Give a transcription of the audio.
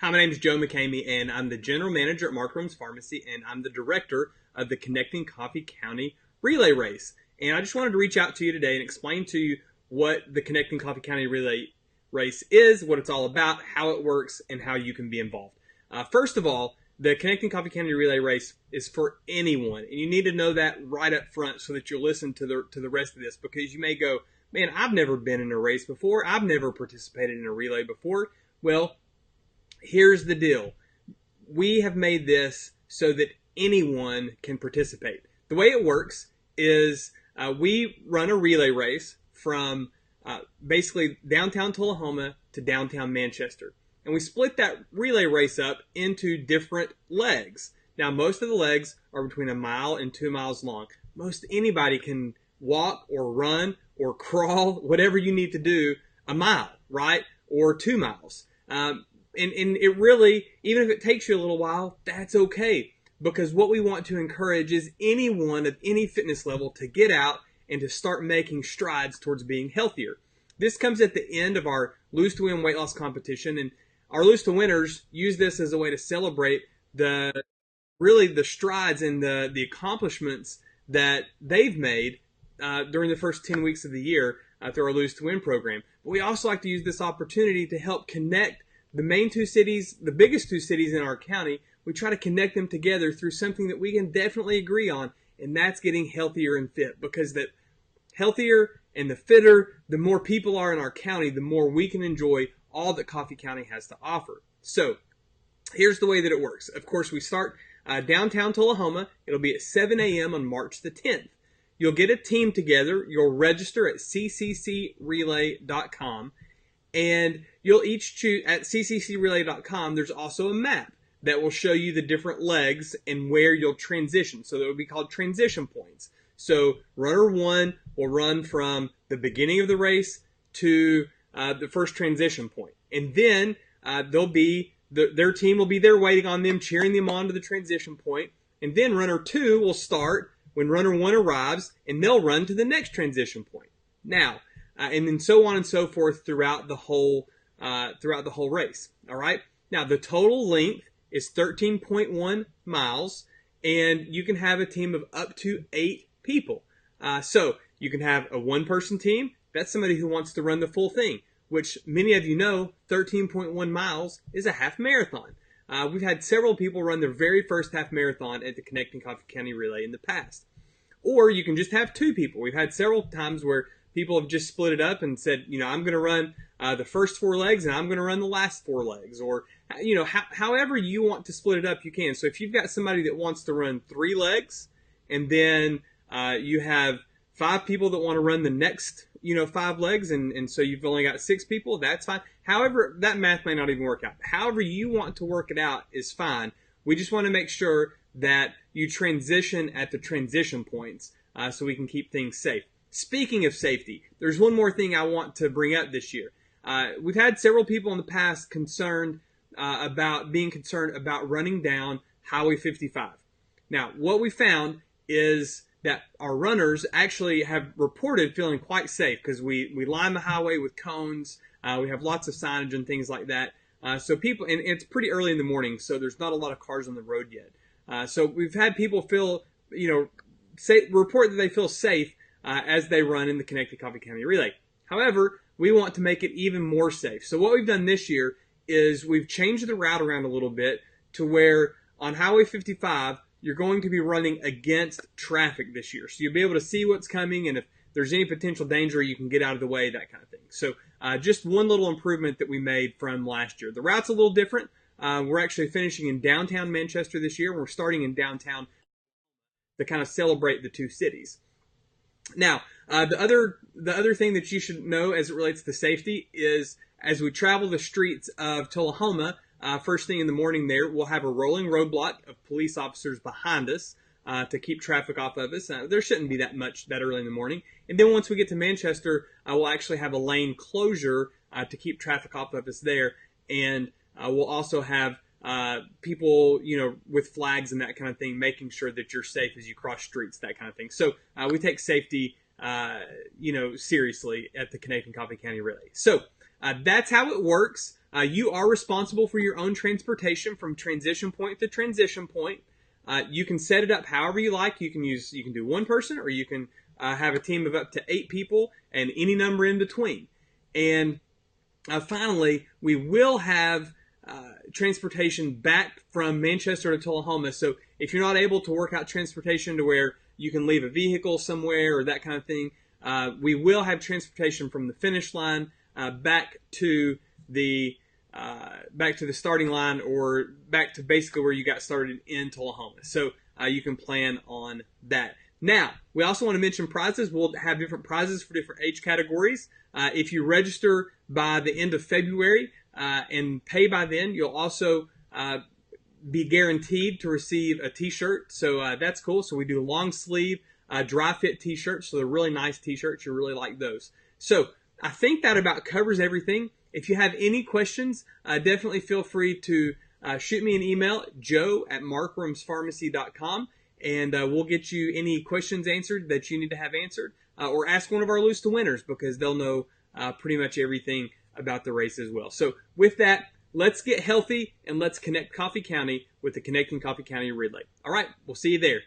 Hi, my name is Joe McCamey, and I'm the General Manager at Mark Rooms Pharmacy, and I'm the Director of the Connecting Coffee County Relay Race. And I just wanted to reach out to you today and explain to you what the Connecting Coffee County Relay Race is, what it's all about, how it works, and how you can be involved. First of all, the Connecting Coffee County Relay Race is for anyone, and you need to know that right up front so that you'll listen to the rest of this, because you may go, man, I've never been in a race before. I've never participated in a relay before. Well, here's the deal. We have made this so that anyone can participate. The way it works is we run a relay race from basically downtown Tullahoma to downtown Manchester. And we split that relay race up into different legs. Now, most of the legs are between 1 mile and 2 miles long. Most anybody can walk or run or crawl, whatever you need to do, 1 mile, right? Or 2 miles. And it really, even if it takes you a little while, that's okay. Because what we want to encourage is anyone of any fitness level to get out and to start making strides towards being healthier. This comes at the end of our Lose to Win weight loss competition. And our Lose to Winners use this as a way to celebrate the strides and the accomplishments that they've made during the first 10 weeks of the year through our Lose to Win program. But we also like to use this opportunity to help connect the main two cities, the biggest two cities in our county. We try to connect them together through something that we can definitely agree on, and that's getting healthier and fit. Because the healthier and the fitter, the more people are in our county, the more we can enjoy all that Coffee County has to offer. So here's the way that it works. Of course, we start downtown Tullahoma. It'll be at 7 a.m. on March the 10th. You'll get a team together. You'll register at cccrelay.com. And you'll each choose at cccrelay.com. There's also a map that will show you the different legs and where you'll transition. So that would be called transition points. So runner 1 will run from the beginning of the race to the first transition point. And then their team will be there waiting on them, cheering them on to the transition point. And then runner 2 will start when runner 1 arrives, and they'll run to the next transition point. Now, and then so on and so forth throughout the whole race. All right. Now the total length is 13.1 miles, and you can have a team of up to 8 people. So you can have a one-person team. That's somebody who wants to run the full thing, which many of you know, 13.1 miles is a half marathon. We've had several people run their very first half marathon at the Connecting Coffee County Relay in the past. Or you can just have 2 people. We've had several times where people have just split it up and said, I'm going to run the first 4 legs and I'm going to run the last 4 legs. Or, however you want to split it up, you can. So if you've got somebody that wants to run 3 legs, and then you have 5 people that want to run the next, 5 legs, and so you've only got 6 people, that's fine. However, that math may not even work out. However you want to work it out is fine. We just want to make sure that you transition at the transition points so we can keep things safe. Speaking of safety, there's one more thing I want to bring up this year. We've had several people in the past concerned about running down Highway 55. Now, what we found is that our runners actually have reported feeling quite safe because we line the highway with cones. We have lots of signage and things like that. So people, and it's pretty early in the morning, so there's not a lot of cars on the road yet. So we've had people report that they feel safe as they run in the Connected Coffee County Relay. However, we want to make it even more safe. So what we've done this year is we've changed the route around a little bit to where on Highway 55, you're going to be running against traffic this year. So you'll be able to see what's coming, and if there's any potential danger, you can get out of the way, that kind of thing. So just one little improvement that we made from last year. The route's a little different. We're actually finishing in downtown Manchester this year. We're starting in downtown to kind of celebrate the 2 cities. Now, the other thing that you should know as it relates to safety is as we travel the streets of Tullahoma, first thing in the morning there, we'll have a rolling roadblock of police officers behind us to keep traffic off of us. There shouldn't be that early in the morning. And then once we get to Manchester, we'll actually have a lane closure to keep traffic off of us there. And we'll also have people, with flags and that kind of thing, making sure that you're safe as you cross streets, that kind of thing. So we take safety, seriously at the Connecting Coffee County Relay. So that's how it works. You are responsible for your own transportation from transition point to transition point. You can set it up however you like. You can do one person, or you can have a team of up to 8 people and any number in between. And finally, we will have transportation back from Manchester to Tullahoma. So if you're not able to work out transportation to where you can leave a vehicle somewhere or that kind of thing, we will have transportation from the finish line back to the starting line, or back to basically where you got started in Tullahoma. So you can plan on that. Now, we also want to mention prizes. We'll have different prizes for different age categories. If you register by the end of February and pay by then, you'll also be guaranteed to receive a t-shirt. So that's cool. So we do long sleeve, dry fit t-shirts. So they're really nice t-shirts. You really like those. So I think that about covers everything. If you have any questions, definitely feel free to shoot me an email, joe@markrumspharmacy.com, and we'll get you any questions answered that you need to have answered, or ask one of our Lose to winners, because they'll know pretty much everything about the race as well. So with that, let's get healthy and let's connect Coffee County with the Connecting Coffee County Relay. All right, we'll see you there.